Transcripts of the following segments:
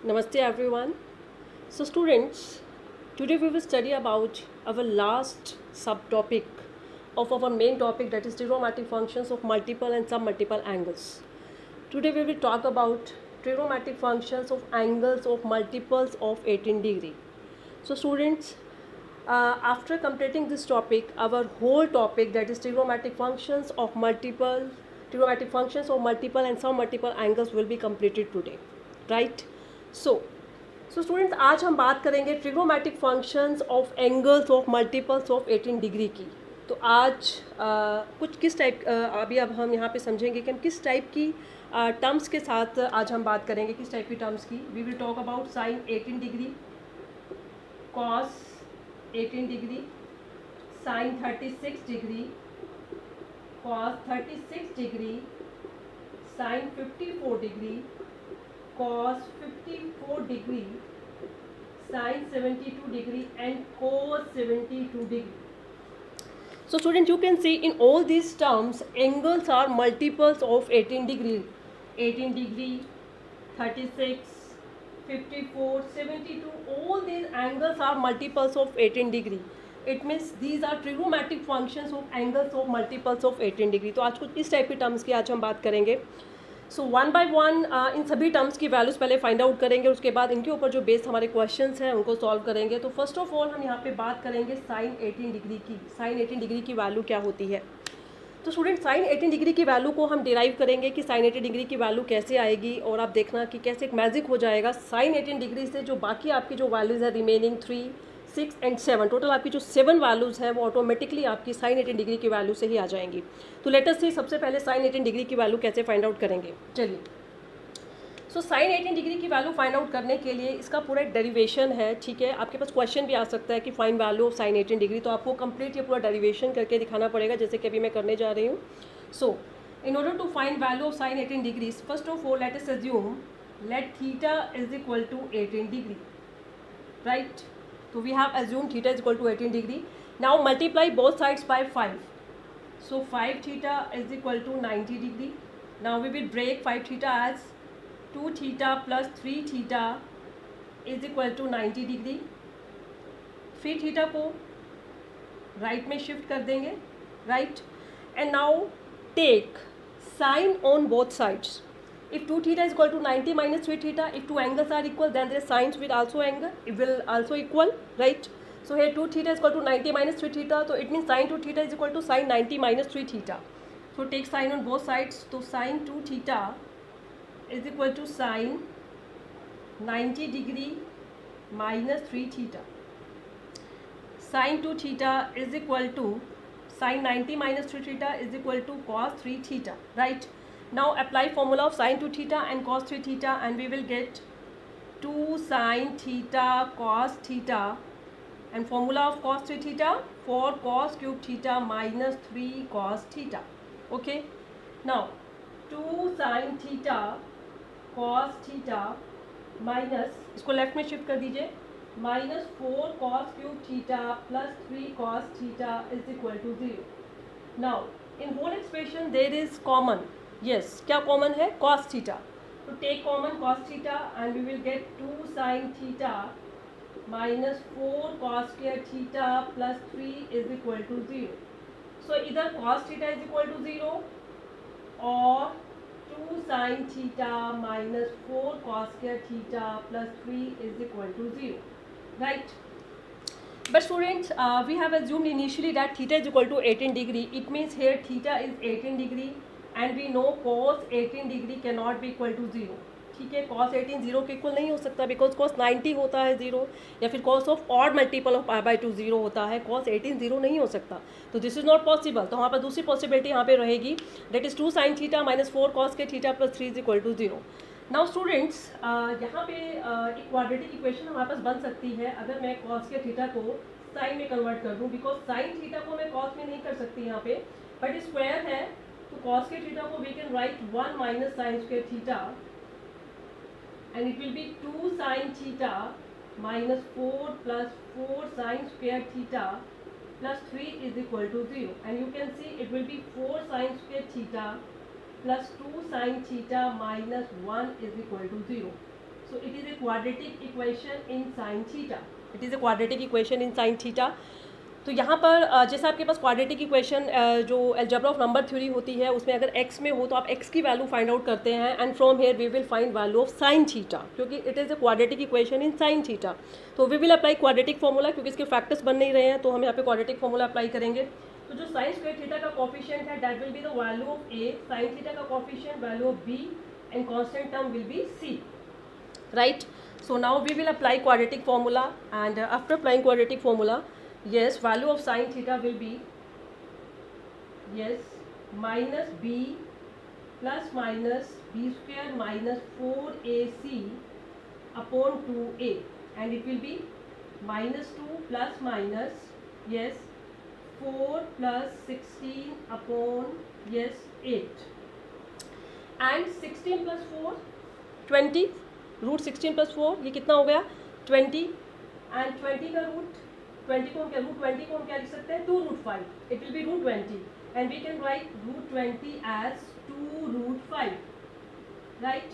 Namaste everyone. So students, today we will study about our last subtopic of our main topic, that is trigonometric functions of multiple and submultiple angles. Today we will talk about trigonometric functions of angles of multiples of 18 degree. So students, after completing this topic, our whole topic, that is trigonometric functions of multiple and submultiple angles, will be completed today, right? So students, आज हम बात करेंगे trigonometric functions of angles of multiples of 18 degree की. तो आज कुछ किस type अभी अब हम यहाँ पे समझेंगे कि हम किस टाइप की टर्म्स के साथ आज हम बात करेंगे. किस टाइप की टर्म्स की? We will talk about sine 18 degree, cos 18 degree, sine 36 degree, cos 36 degree, sine 54 degree, cos 54 degree, sin 72 degree and cos 72 degree. So students, you can see in all these terms angles are multiples of 18 degree. 18 degree, 36, 54, 72, all these angles are multiples of 18 degree. It means these are trigonometric functions of angles of multiples of 18 degree. तो आज कुछ इस type की terms की आज हम बात करेंगे. So one by one in सभी टर्म्स की वैल्यूज़ पहले फाइंड आउट करेंगे, उसके बाद इनके ऊपर जो बेस्ड हमारे क्वेश्चंस हैं उनको सॉल्व करेंगे. तो फर्स्ट ऑफ ऑल हम यहाँ पे बात करेंगे साइन 18 डिग्री की. साइन 18 डिग्री की वैल्यू क्या होती है? तो स्टूडेंट, साइन 18 डिग्री की वैल्यू को हम डिराइव करेंगे कि साइन 18 डिग्री की वैल्यू कैसे आएगी, और आप देखना कि कैसे एक मैजिक हो जाएगा. साइन 18 डिग्री से जो बाकी आपकी जो वैल्यूज़ है रिमेनिंग 3, 6 एंड 7, टोटल आपकी जो 7 वैल्यूज़ हैं वो ऑटोमेटिकली आपकी साइन 18 डिग्री की वैल्यू से ही आ जाएंगी. तो लेट अस सी सबसे पहले साइन 18 डिग्री की वैल्यू कैसे फाइंड आउट करेंगे. चलिए, सो साइन 18 डिग्री की वैल्यू फाइंड आउट करने के लिए इसका पूरा डेरिवेशन है. ठीक है, आपके पास क्वेश्चन भी आ सकता है कि find value of sine 18 degree, तो आपको कंप्लीट ये पूरा डेरिवेशन करके दिखाना पड़ेगा, जैसे कि अभी मैं करने जा रही हूँ. So in order to find value of sine 18 degrees, first of all let us assume let theta is equal to 18 degree, right. तो we have assume theta is equal to 18 degree. Now multiply both sides by 5. So 5 theta is equal to 90 degree. Now we will break 5 theta as 2 theta plus 3 theta is equal to 90 degree. फिर theta को right में shift कर देंगे, right. And now take sine on both sides. If 2 theta is equal to 90 minus 3 theta, if two angles are equal, then their sines will also equal, right? So here 2 theta is equal to 90 minus 3 theta, so it means sin 2 theta is equal to sin 90 minus 3 theta. So take sin on both sides. So sin 2 theta is equal to sin 90 degree minus 3 theta. Sin 2 theta is equal to sin 90 minus 3 theta is equal to cos 3 theta, right? Now apply formula of sin 2 theta and cos 3 theta and we will get 2 sin theta cos theta, and formula of cos 3 theta 4 cos cube theta minus 3 cos theta. Okay, now 2 sin theta cos theta minus, इसको left में shift कर दीजिए, minus 4 cos cube theta plus 3 cos theta is equal to 0. Now in whole expression there is common. Yes, क्या common है? cos theta. तो take common cos theta and we will get 2 sin theta minus 4 cos square theta plus 3 is equal to 0. So इधर cos theta is equal to 0 और 2 sin theta minus 4 cos square theta plus 3 is equal to 0, right. But students, we have assumed initially that theta is equal to 18 degree. It means here theta is 18 degree and we know cos 18 degree cannot be equal to 0. ठीक है, cos 18 0 के equal नहीं हो सकता, because cos 90 होता है 0, या फिर cos of odd multiple of π/2 0 होता है. cos 18 0 नहीं हो सकता, तो दिस इज नॉट पॉसिबल. तो वहाँ पर दूसरी पॉसिबिलिटी यहाँ पे रहेगी, that is 2 sin theta minus 4 cos के theta plus 3 is equal to 0. Now students, यहाँ पे एक क्वाड्रेटिक इक्वेशन हमारे पास बन सकती है अगर मैं cos के थीटा को साइन में कन्वर्ट कर दूँ, बिकॉज साइन थीटा को मैं cos में नहीं कर सकती यहाँ पे, बट स्क्वायर है. तो cos के थीटा को we can write 1 minus sine square theta and it will be 2 sin theta minus 4 plus 4 sin square theta plus 3 is equal to 0. And you can see it will be 4 sin square theta plus 2 sin theta minus 1 is equal to 0. So it is a quadratic equation in sin theta. It is a quadratic equation in sin theta. तो यहाँ पर जैसे आपके पास quadratic equation जो algebra of number theory होती है उसमें अगर x में हो तो आप x की वैल्यू फाइंड आउट करते हैं and from here we will find value of sine theta क्योंकि it is a quadratic equation in sine theta. तो we will apply quadratic formula क्योंकि इसके फैक्टर्स बन नहीं रहे हैं तो हम यहाँ पे क्वाड्रेटिक फॉर्मूला अप्लाई करेंगे. तो जो साइन स्क्वायर थीटा का कोफिशिएंट है that will be the value of a, sine theta का coefficient value of b and constant term will be c. Right. So now we will apply quadratic formula and after applying quadratic formula, yes, value of sin theta will be yes minus b plus minus b square minus 4ac upon 2a and it will be minus 2 plus minus yes 4 plus 16 upon yes 8 and 16 plus 4 20 root 16 plus 4 ये कितना हो गया 20 and 20 का root 20 को हम क्या root 20 को हम क्या लिख सकते हैं 2 root 5 it will be root 20 and we can write root 20 as 2 root 5 right.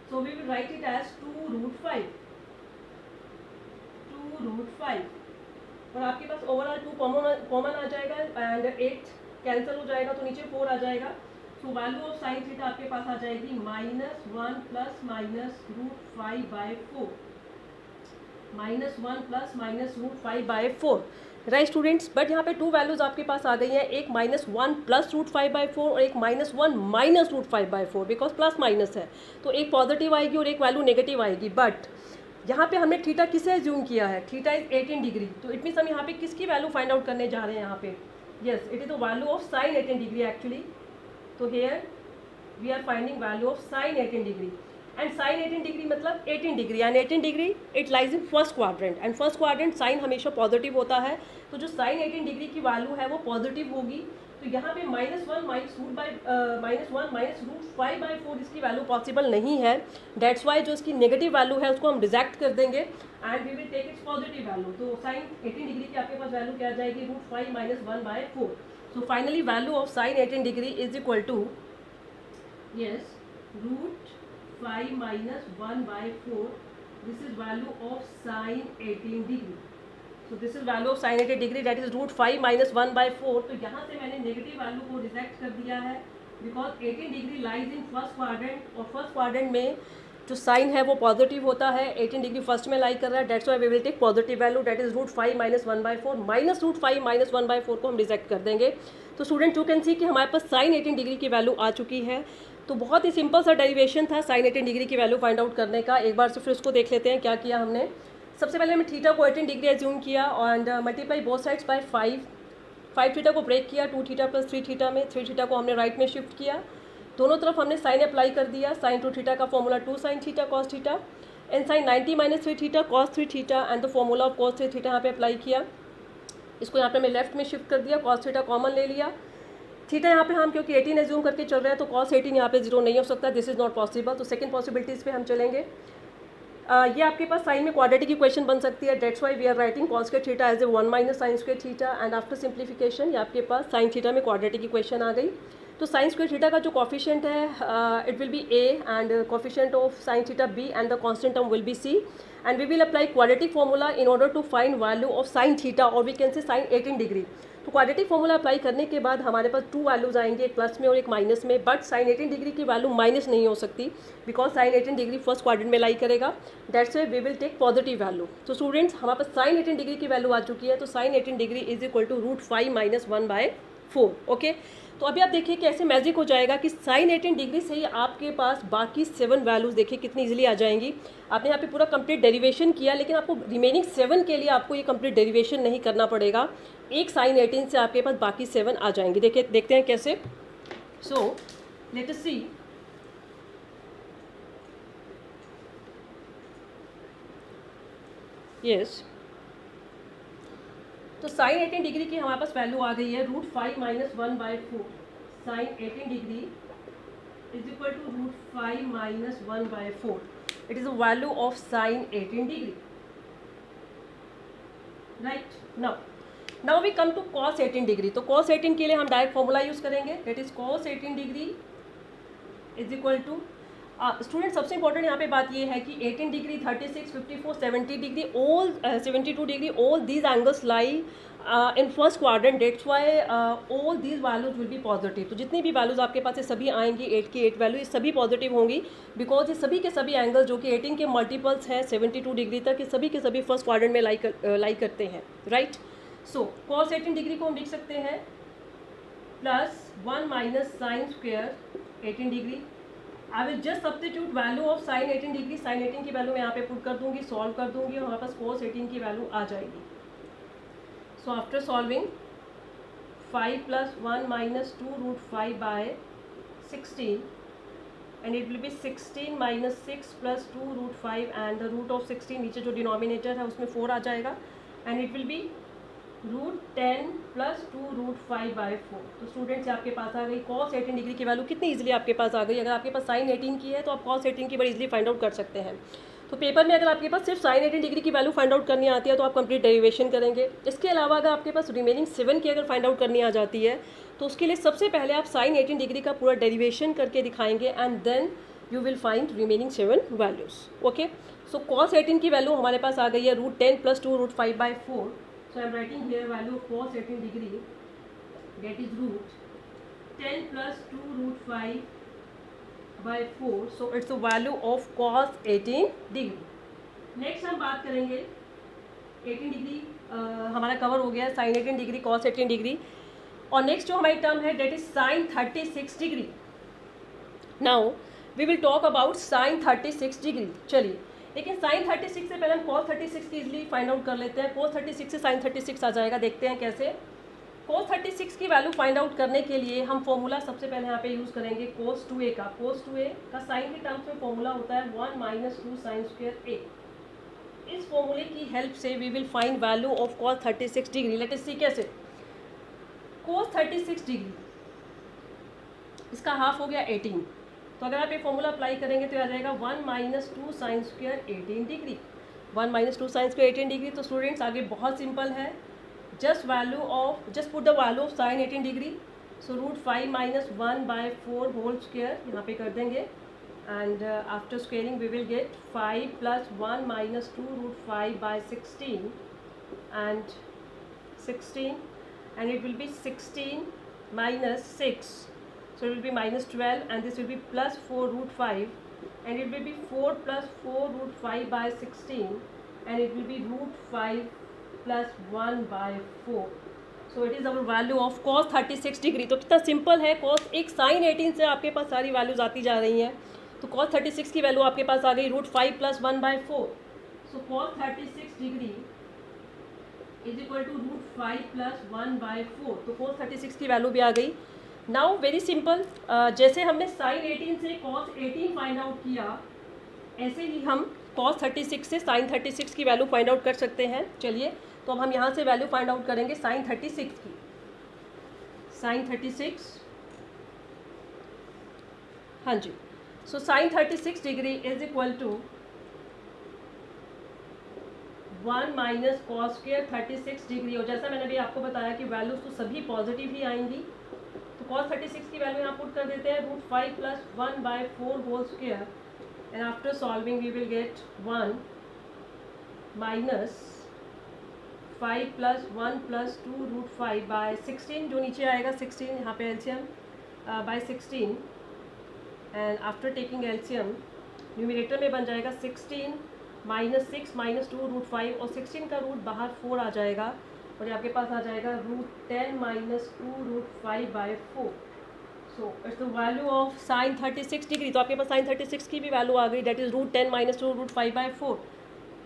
So we will write it as 2 root 5 और आपके पास ओवरऑल 2 कॉमन आ जाएगा एंड 8 कैंसिल हो जाएगा तो नीचे 4 आ जाएगा. तो वैल्यू ऑफ साइन थीटा आपके पास आ जाएगी -1 plus minus root 5 by 4 -1 plus minus root 5 by 4. Right students. But यहाँ पे 2 वैल्यूज आपके पास आ गई हैं, एक -1 प्लस रूट 5 बाई 4 और एक -1 minus root 5 by 4 because plus minus है तो एक पॉजिटिव आएगी और एक वैल्यू नेगेटिव आएगी. बट यहाँ पे हमने थीटा किसे एज्यूम किया है थीटा इज 18 डिग्री तो इट मीन्स हम यहाँ पे किसकी वैल्यू फाइंड आउट करने जा रहे हैं यहाँ पे yes it is the value of sine 18 degree actually. तो here we are finding value of sin 18 degree and sin 18 degree मतलब 18 degree and 18 degree it lies in first quadrant and first quadrant sin हमेशा positive होता है तो जो sin 18 degree की value है वो पॉजिटिव होगी. तो यहाँ पे -1 माइनस रूट 5 बाई 4 इसकी वैल्यू पॉसिबल नहीं है. डेट्स वाई जो इसकी नेगेटिव वैल्यू है उसको हम रिजेक्ट कर देंगे and we will take its positive value. तो sin 18 डिग्री की आपके पास वैल्यू क्या आ जाएगी root 5 minus 1 by 4. So finally value of sin 18 degree is equal to yes root 5 minus 1 by 4. This is value of sin 18 degree. So this is value of sin 18 degree that is root 5 minus 1 by 4. तो यहाँ से मैंने negative value को reject कर दिया है because 18 degree lies in first quadrant और first quadrant में जो साइन है वो पॉजिटिव होता है. 18 डिग्री फर्स्ट में लाई कर रहा है that's why we will take positive value that is root 5 minus 1 by 4 minus root 5 minus 1 by 4 को हम रिजेक्ट कर देंगे. तो स्टूडेंट यू कैन सी कि हमारे पास साइन 18 डिग्री की वैल्यू आ चुकी है. तो बहुत ही सिंपल सा डेरिवेशन था साइन 18 डिग्री की वैल्यू फाइंड आउट करने का. एक बार से फिर उसको देख लेते हैं क्या किया हमने. सबसे पहले हमने थीटा को 18 डिग्री एज्यूम किया and multiply both sides by 5 theta को ब्रेक किया 2 थीटा प्लस 3 थीटा में 3 थीटा को हमने राइट में शिफ्ट किया. दोनों तरफ हमने साइन अप्लाई कर दिया. साइन 2 थीटा का formula 2 sine theta cos theta and sine 90 minus 3 theta cos 3 theta and the formula of cos 3 theta यहाँ पे अप्लाई किया. इसको यहाँ पे मैं लेफ्ट में शिफ्ट कर दिया कॉस थीटा कॉमन ले लिया. थीटा यहाँ पे हम क्योंकि 18 एज्यूम करके चल रहे हैं तो कॉस 18 यहाँ पे 0 नहीं हो सकता. This is not possible. तो सेकंड पॉसिबिलिटीज़ पे हम चलेंगे. ये आपके पास साइन में क्वाड्रेटिक इक्वेशन बन सकती है. That's why we are writing cos square theta as a 1 minus sine square theta and after simplification ये आपके पास साइन थीटा में क्वाड्रेटिक इक्वेशन आ गई. तो साइन स्क्वायर थीटा का जो कॉफिशिएंट है it will be a and coefficient of sine theta b and the constant term will be c and we will apply quadratic formula in order to find value of sine theta और we can say sine 18 degree. तो quadratic formula apply करने के बाद हमारे पास 2 values आएंगे एक plus में और एक माइनस में. बट साइन 18 डिग्री की वैल्यू माइनस नहीं हो सकती because sine 18 degree first quadrant में लाई करेगा. That's why we will take positive value. तो स्टूडेंट्स हमारे पास साइन 18 डिग्री की वैल्यू आ चुकी है. तो sine 18 degree is equal to root 5 minus 1 by 4. Okay. तो अभी आप देखिए कैसे मैजिक हो जाएगा कि साइन 18 डिग्री से ही आपके पास बाकी 7 वैल्यूज़ देखिए कितनी इजीली आ जाएंगी. आपने यहाँ पे पूरा कंप्लीट डेरिवेशन किया लेकिन आपको रिमेनिंग 7 के लिए आपको ये कंप्लीट डेरिवेशन नहीं करना पड़ेगा. एक साइन 18 से आपके पास बाकी 7 आ जाएंगी. देखिए देखते हैं कैसे. So let us see. Yes. तो साइन 18 डिग्री की हमारे पास वैल्यू आ गई है root 5 minus 1 by 4. Sine 18 degree is equal to root 5 minus 1 by 4. It is the value of sine 18 degree. Right. Now we come to cos 18 degree. तो cos 18 के लिए हम डायरेक्ट फॉर्मूला यूज करेंगे. That is cos 18 degree is equal to student सबसे important यहाँ पे बात ये है कि 18 degree 36 54 70 degree all 72 degree all these angles lie in first quadrant, that's why all these values will be positive. तो जितनी भी वैल्यूज आपके पास ये सभी आएंगी 8 की 8 वैल्यू, ये सभी पॉजिटिव होंगी बिकॉज ये सभी के सभी एंगल जो कि 18 के मल्टीपल्स हैं 72 डिग्री तक, ये सभी के सभी फर्स्ट क्वाड्रेंट में लाई करते हैं, राइट। सो कॉस 18 डिग्री को हम लिख सकते हैं plus 1 minus sine square 18 degree. I will just substitute value of sine 18 degree, sine 18 की वैल्यू मैं यहाँ पे पुट कर दूंगी, सॉल्व कर दूंगी और हमारे पास cos 18 की वैल्यू आ जाएगी। So after solving 5 plus 1 minus 2 root 5 by 16 and it will be 16 minus 6 plus 2 root 5 and the root of 16 नीचे जो डिनोमिनेटर है उसमें 4 आ जाएगा and it will be root 10 plus 2 root 5 by 4। तो स्टूडेंट्स आपके पास आ गई cos 18 डिग्री की वैल्यू कितनी इजीली आपके पास आ गई। अगर आपके पास साइन 18 की है तो आप cos 18 की बड़ी इजीली फाइंड आउट कर सकते हैं। तो पेपर में अगर आपके पास सिर्फ साइन 18 डिग्री की वैल्यू फाइंड आउट करनी आती है तो आप कंप्लीट डेरिवेशन करेंगे। इसके अलावा अगर आपके पास रिमेनिंग 7 की अगर फाइंड आउट करनी आ जाती है तो उसके लिए सबसे पहले आप साइन 18 डिग्री का पूरा डेरिवेशन करके दिखाएंगे and then you will find remaining 7 values. Okay, so cos 18 की वैल्यू हमारे पास आ गई है root 10 plus 2 root 5 by 4। So I am writing here value of cos 18 degree, that is root 10 plus 2 root 5 by 4. So it's the value of cos 18 degree. Next हम बात करेंगे 18 degree हमारा कवर हो गया, साइन 18 डिग्री cos 18 डिग्री, और next जो हमारी term है that is sine 36 degree. Now we will talk about sine 36 degree. चलिए, लेकिन साइन 36 से पहले हम cos 36 की इजीली फाइंड आउट कर लेते हैं। cos 36 से साइन 36 आ जाएगा, देखते हैं कैसे। cos 36 की वैल्यू फाइंड आउट करने के लिए हम फॉर्मूला सबसे पहले यहाँ पे यूज़ करेंगे cos 2a का। cos 2a का साइन के टर्म्स में फॉर्मूला होता है 1 माइनस 2 साइन स्क्वेयर a। इस फॉर्मूले की हेल्प से we will find value of cos 36 degree. Let us see कैसे। cos 36 डिग्री इसका हाफ हो गया 18, तो अगर आप ये फॉर्मूला अप्लाई करेंगे तो आ जाएगा 1 minus 2 sine square 18 degree. 1 minus 2 sine square 18 degree. तो स्टूडेंट्स आगे बहुत सिंपल है, just put the value of sine 18 degree. So root 5 minus 1 by 4 whole square यहाँ पे कर देंगे and after squaring we will get 5 plus 1 minus 2 root 5 by 16 and 16 and it will be 16 minus 6, so it will be minus 12 and this will be plus 4 root 5 and it will be 4 plus 4 root 5 by 16 and it will be root 5 plus 1 by 4. So it is our value of cos 36 degree. तो कितना simple है, cos एक sin 18 से आपके पास सारी values आती जा रही हैं। तो cos 36 की वैल्यू आपके पास आ गई root 5 plus 1 by 4। So cos 36 degree is equal to root 5 plus 1 by 4। तो cos 36 की वैल्यू भी आ गई। नाउ वेरी सिंपल, जैसे हमने साइन 18 से cos 18 फाइंड आउट किया ऐसे ही हम cos 36 से साइन 36 की वैल्यू फाइंड आउट कर सकते हैं। चलिए, तो अब हम यहाँ से वैल्यू फाइंड आउट करेंगे साइन 36 की। साइन 36, हाँ जी, so sine 36 degree is equal to 1 minus cos square 36 degree. और जैसा मैंने भी आपको बताया कि वैल्यूज तो सभी पॉजिटिव ही आएंगी, तो cos 36 की वैल्यू यहाँ पुट कर देते हैं root 5 plus 1 by 4 whole square and after solving we will get 1 minus 5 plus 1 plus 2 root 5 by 16, जो नीचे आएगा 16 यहाँ पे LCM by 16 and after taking LCM numerator में बन जाएगा 16 माइनस 6 माइनस 2 रूट 5 और 16 का रूट बाहर 4 आ जाएगा और ये आपके पास आ जाएगा root 10 minus 2 root 5 by 4। So it's the value of sine 36 degree. तो आपके पास साइन 36 की भी वैल्यू आ गई, that is root 10 minus 2 root 5 by 4।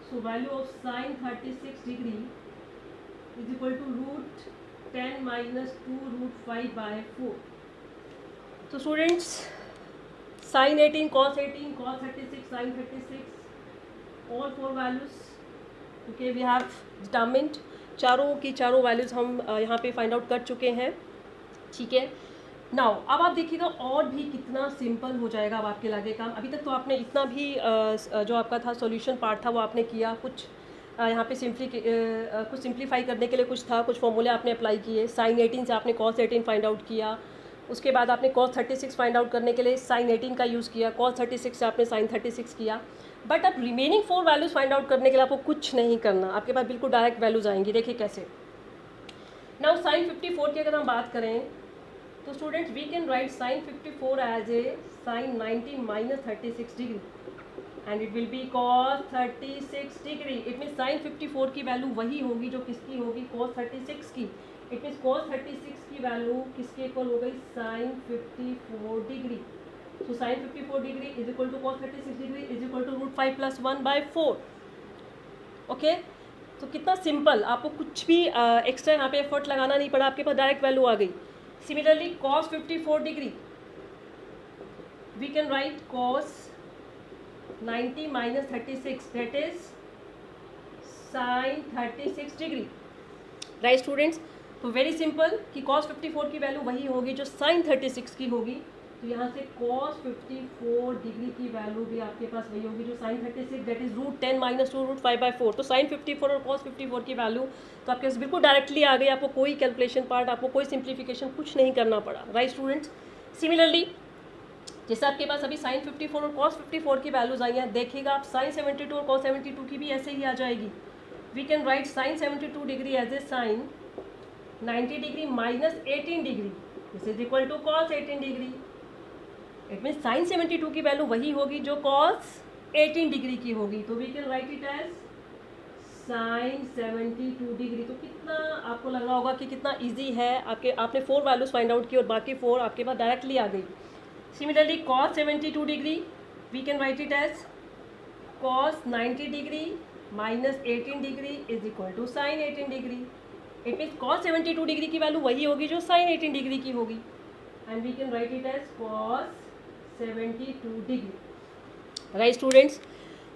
So value of sine 36 degree is equal to root 10 minus 2 root 5 by 4। तो students sine 18 cos 18 cos 36 sin 36 all 4 values okay we have determined। चारों की चारों values हम यहाँ पे find out कर चुके हैं, ठीक है। नाउ अब आप देखिएगा और भी कितना सिंपल हो जाएगा अब आपके लागे काम। अभी तक तो आपने इतना भी जो आपका था सॉल्यूशन पार्ट था वो आपने किया, कुछ यहाँ पे कुछ सिंप्लीफाई करने के लिए कुछ था, कुछ फॉर्मूले आपने अप्लाई किए। साइन 18 से आपने cos 18 फाइंड आउट किया, उसके बाद आपने cos 36 फाइंड आउट करने के लिए sin 18 का यूज़ किया, cos 36 से आपने sin 36 किया, बट अब रिमेनिंग 4 वैल्यूज़ फाइंड आउट करने के लिए आपको कुछ नहीं करना, आपके पास बिल्कुल डायरेक्ट वैल्यूज़ आएंगी। देखिए कैसे। नाउ sin 54 की अगर हम बात करें तो students we can write sin 54 as a sin 90 minus 36 degree and it will be cos 36 degree. It mean sin 54 की वैल्यू वही होगी जो किसकी होगी, cos 36 की। इट मीन cos 36 की वैल्यू किसके इक्वल हो गई, sin 54 degree. So sin 54 degree is equal to cos 36 degree is equal to √5 + 1/4। Okay, तो कितना सिंपल, आपको कुछ भी एक्स्ट्रा यहाँ पे एफर्ट लगाना नहीं पड़ा, आपके पास डायरेक्ट वैल्यू आ गई। Similarly cos 54 degree we can write cos 90 minus 36 that is sin 36 degree, right students. तो वेरी सिंपल कि cos 54 की वैल्यू वही होगी जो sin 36 की होगी, तो यहाँ से cos 54 डिग्री की वैल्यू भी आपके पास वही होगी जो sin 36 दैट इज √10 - 2 √5/4। तो sin 54 और cos 54 की वैल्यू तो आपके पास बिल्कुल डायरेक्टली आ गई, आपको कोई कैलकुलेशन पार्ट, आपको कोई सिंप्लीफिकेशन कुछ नहीं करना पड़ा, राइट स्टूडेंट्स। सिमिलरली जैसे आपके पास अभी sin 54 और cos 54 की वैल्यूज आई हैं, देखिएगा आप sin 72 और cos 72 की भी ऐसे ही आ जाएगी। We can write sin 72 degree as a sin 90 degree minus 18 degree this is equal to cos 18 degree. It mean sin 72 की वैल्यू वही होगी जो cos 18 डिग्री की होगी, तो we can write it as sin 72 degree. तो कितना आपको लग रहा होगा कि कितना इजी है, आपने 4 वैल्यूज फाइंड आउट की और बाकी 4 आपके पास डायरेक्टली आ गई। Similarly, cos 72 degree, we can write it as cos 90 degree minus 18 degree is equal to sin 18 degree. It means cos 72 degree की वैल्यू वही होगी जो sin 18 degree की होगी, and we can write it as cos 72 degree. Right students?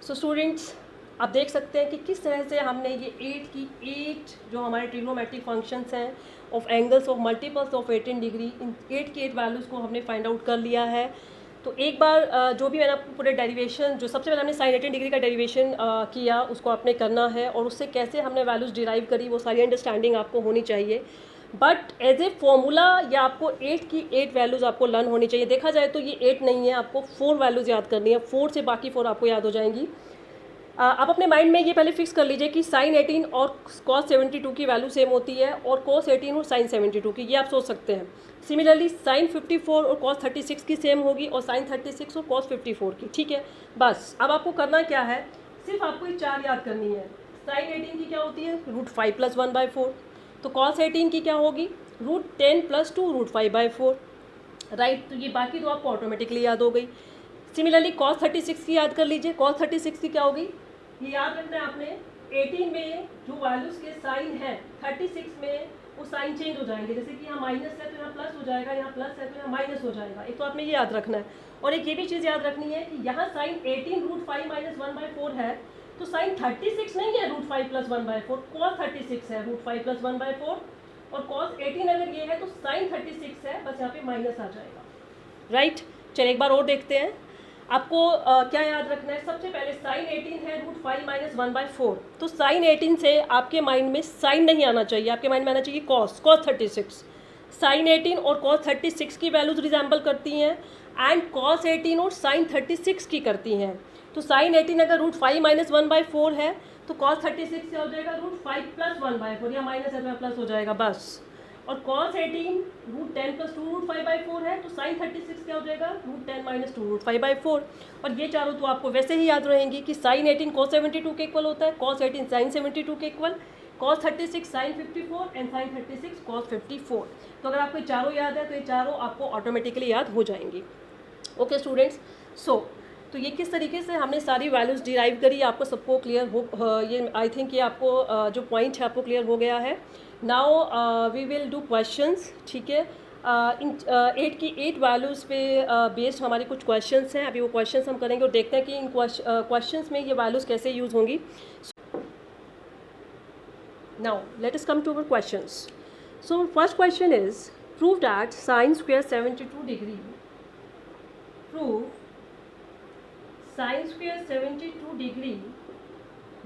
So students, आप देख सकते हैं कि किस तरह से हमने ये 8 जो हमारे ट्रिग्नोमेट्रिक फंक्शंस हैं of angles of multiples of 18 degree, इन 8 की 8 वैल्यूज़ को हमने फाइंड आउट कर लिया है। तो एक बार जो भी मैंने आपको पूरे डेरिवेशन, जो सबसे पहले हमने sin 18 डिग्री का डेरिवेशन किया उसको आपने करना है, और उससे कैसे हमने वैल्यूज़ डिराइव करी वो सारी अंडरस्टैंडिंग आपको होनी चाहिए। बट एज ए फॉर्मूला या आपको 8 की 8 वैल्यूज़ आपको लर्न होनी चाहिए। देखा जाए तो ये 8 नहीं है, आपको 4 वैल्यूज़ याद करनी है, 4 से बाकी 4 आपको याद हो जाएंगी। आप अपने माइंड में ये पहले फिक्स कर लीजिए कि sin 18 और cos 72 की वैल्यू सेम होती है, और cos 18 और sin 72 की, ये आप सोच सकते हैं। सिमिलरली sin 54 और cos 36 की सेम होगी, और sin 36 और cos 54 की, ठीक है। बस अब आपको करना क्या है, सिर्फ आपको ये 4 याद करनी है। sin 18 की क्या होती है, √5 + 1/4। तो cos 18 की क्या होगी, √10 + 2 √5/4, राइट। तो ये बाकी तो आपको ऑटोमेटिकली याद हो गई। सिमिलरली cos 36 की याद कर लीजिए, cos 36 की क्या होगी, ये याद रखना है आपने। 18 में जो वैल्यूज़ के साइन हैं, 36 में वो साइन चेंज हो जाएंगे, जैसे कि यहाँ माइनस है तो यहाँ प्लस हो जाएगा, यहाँ प्लस है तो यहाँ माइनस हो जाएगा। एक तो आपने ये याद रखना है, और एक ये भी चीज़ याद रखनी है कि यहाँ साइन 18 √5 - 1/4 है, तो साइन 36 नहीं है √5 + 1/4, cos 36 है √5 + 1/4, और cos 18 अगर ये है तो साइन 36 है, बस यहाँ पे माइनस आ जाएगा, राइट। चलिए एक बार और देखते हैं। आपको क्या याद रखना है, सबसे पहले sin 18 है √5 - 1/4, तो sin 18 से आपके माइंड में साइन नहीं आना चाहिए, आपके माइंड में आना चाहिए cos 36। sin 18 और cos 36 की वैल्यूज रिजेंबल करती हैं, एंड cos 18 और sin 36 की करती हैं। तो sin 18 अगर √5 - 1/4 है तो cos 36 क्या हो जाएगा, √5 + 1/4, या माइनस है तो प्लस हो जाएगा बस। और cos 18 √10 + 2 √5/4 है, तो sin 36 क्या हो जाएगा, √10 - 2 √5/4। और ये चारों तो आपको वैसे ही याद रहेंगी कि sin 18 cos 72 के इक्वल होता है, cos 18 sin 72 के equal, cos 36 sin 54 and sin 36 cos 54। तो अगर आपको ये चारों याद है तो ये चारों आपको ऑटोमेटिकली याद हो जाएंगी। ओके स्टूडेंट्स, तो ये किस तरीके से हमने सारी वैल्यूज़ डिराइव करी, आपको सबको क्लियर हो, ये आई थिंक ये आपको जो पॉइंट है आपको क्लियर हो गया है। Now we will do questions, ठीक है। इन 8 की 8 वैल्यूज़ पे बेस्ड हमारे कुछ क्वेश्चंस हैं, अभी वो क्वेश्चंस हम करेंगे और देखते हैं कि इन क्वेश्चंस में ये वैल्यूज़ कैसे यूज़ होंगी। Now let us come to our questions. So first question is prove that sin square 72 degree, prove sin square 72 degree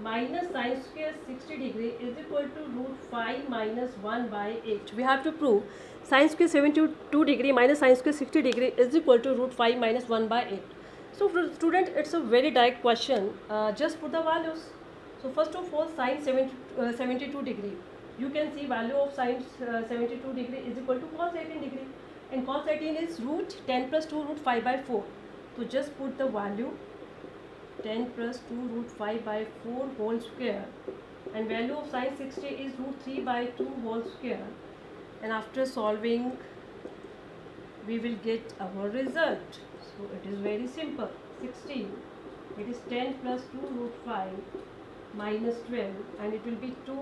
minus sin square 60 degree is equal to root 5 minus 1 by 8. We have to prove sin square 72 degree minus sin square 60 degree is equal to root 5 minus 1 by 8. So student, it's a very direct question. Just put the values. So first of all, sin 72 degree. You can see value of sin 72 degree is equal to cos 18 degree. And cos 18 is root 10 plus 2 root 5 by 4. So just put the value 10 plus 2 root 5 by 4 whole square, and value of sin 60 is root 3 by 2 whole square, and after solving we will get our result. So it is very simple. 60, it is 10 plus 2 root 5 minus 12, and it will be 2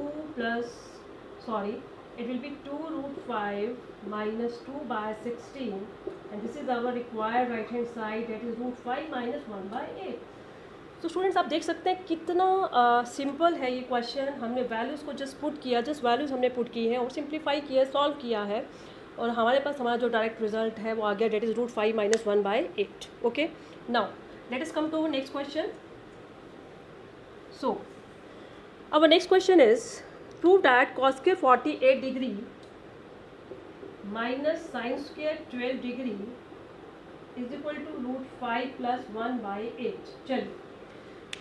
root 5 minus 2 by 16, and this is our required right hand side, that is root 5 minus 1 by 8. तो students आप देख सकते हैं कितना simple है ये question. हमने values को जस्ट पुट किया, जस्ट वैल्यूज़ हमने पुट की है और सिंप्लीफाई किया, सॉल्व किया है, और हमारे पास हमारा जो डायरेक्ट रिजल्ट है वो आ गया, that is root 5 minus 1 by 8. Okay, now let us come to next question. So our next question is prove that cos square 48 degree minus sine square 12 degree is equal to root 5 plus 1 by 8. चलिए,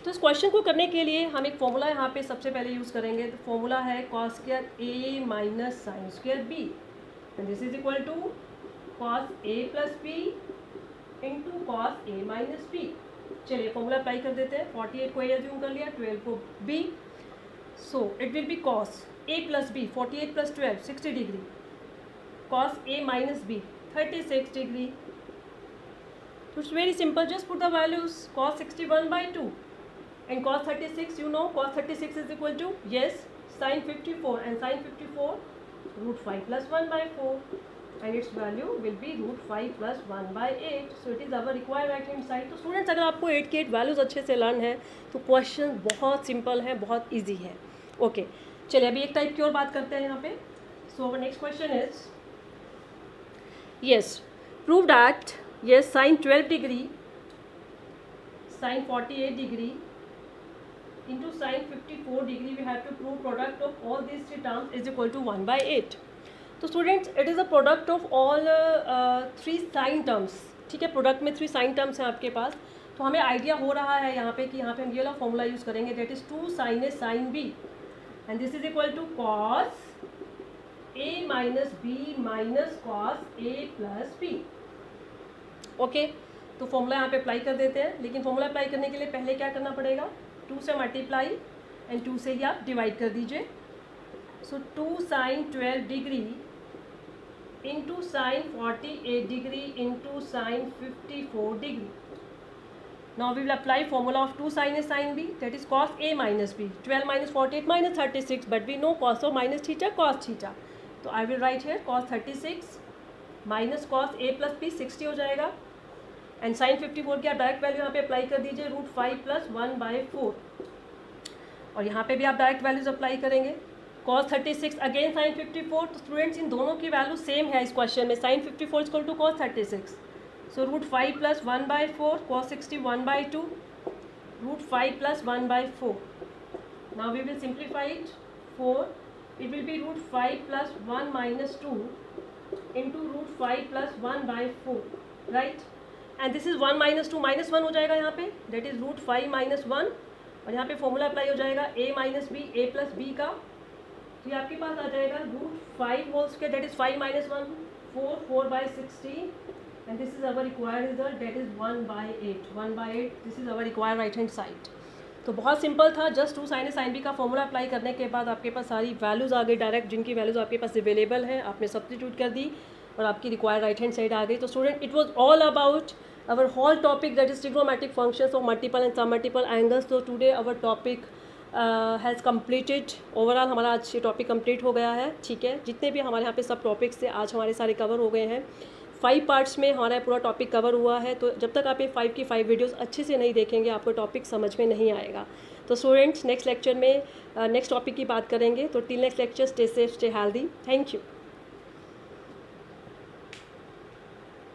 तो इस question को करने के लिए हम एक formula यहाँ पे सबसे पहले यूज़ करेंगे. तो फॉर्मूला है cos square a minus sine square b, and this is equal to cos a plus b into cos a minus b. चलिए फॉर्मूला अप्लाई कर देते हैं. 48 को a एज्यूम कर लिया, 12 को b. So it will be cos a plus b 48 plus 12 60 degree, cos a minus b 36 degree. तो it's very simple, just put the values. cos 61 by 2 and cos 36, you know cos 36 is equal to, yes, sin 54, and sin 54 root 5 plus 1 by 4, and its value will be root 5 plus 1 by 8. So it is our required right hand side. तो students, अगर आपको 8 के 8 values अच्छे से learn है तो question बहुत simple है, बहुत ईजी है. ओके, चलिए अभी एक टाइप की और बात करते हैं यहाँ पे. So our next question is, yes, prove that yes sin 12 degree, sin 48 degree into sin 54 degree, we have to prove product of all these three terms is equal to 1 by 8. तो students, it is a product of all 3 sine terms. ठीक है, product में 3 sine terms हैं आपके पास. तो हमें idea हो रहा है यहाँ पे कि यहाँ पे हम ये वाला फॉर्मूला यूज़ करेंगे, that is 2 sin a sin b, and this is equal to cos a minus b minus cos a plus b. Okay, तो फॉर्मूला यहाँ पे अप्लाई कर देते हैं. लेकिन फॉर्मूला अप्लाई करने के लिए पहले क्या करना पड़ेगा, 2 से मल्टीप्लाई एंड 2 से ही आप डिवाइड कर दीजिए. So 2 sin 12 degree into sin 48 degree into sin 54 degree. Now we will apply formula of 2 sin a sin b, that is cos a minus b. 12 minus 48 minus 36, but we know cos of minus theta cos theta. तो I will write here cos 36 minus cos a plus b 60 हो जाएगा, and sign 54 की आप direct value यहाँ पे apply कर दीजिए, root 5 plus 1 by 4. और यहाँ पे भी आप डायरेक्ट वैल्यूज अप्लाई करेंगे. cos 36 again sine 54. तो स्टूडेंट्स, इन दोनों की वैल्यू सेम है इस क्वेश्चन में. Sine 54 equal to cos 36, so root 5 plus 1 by 4, cos 60 1 by 2, root 5 plus 1 by 4. Now we will simplify it. 4, it will be root 5 plus 1 minus 2 into root 5 plus 1 by 4, right. And this is 1 minus 2 minus 1 हो जाएगा यहाँ पे, that is root 5 minus 1, और यहाँ पे formula apply हो जाएगा a minus b a plus b का. तो ये आपके पास आ जाएगा root 5 whole square, that is 5 minus 1 4 4 by 16, and this is our required result, that is 1 by 8. 1 by 8, this is our required right hand side. तो बहुत सिंपल था, just 2 sin a sin b का फॉर्मूला अप्लाई करने के बाद आपके पास सारी values आ गई डायरेक्ट, जिनकी वैल्यूज़ आपके पास अवेलेबल हैं, आपने सब्स्टिट्यूट कर दी और आपकी रिक्वायर्ड राइट हैंड साइड आ गई. तो student, it was all about our whole topic, that is trigonometric functions of multiple and submultiple angles. So today our topic has completed. overall हमारा आज ये टॉपिक कंप्लीट हो गया है. ठीक है, जितने भी हमारे यहाँ पे सब टॉपिक्स थे आज हमारे सारे कवर हो गए हैं. 5 पार्ट्स में हमारा पूरा टॉपिक कवर हुआ है. तो जब तक आप ये 5 की 5 वीडियोस अच्छे से नहीं देखेंगे आपको टॉपिक समझ में नहीं आएगा. तो स्टूडेंट्स, नेक्स्ट लेक्चर में नेक्स्ट टॉपिक की बात करेंगे. तो till next lecture, stay safe, stay healthy. Thank you.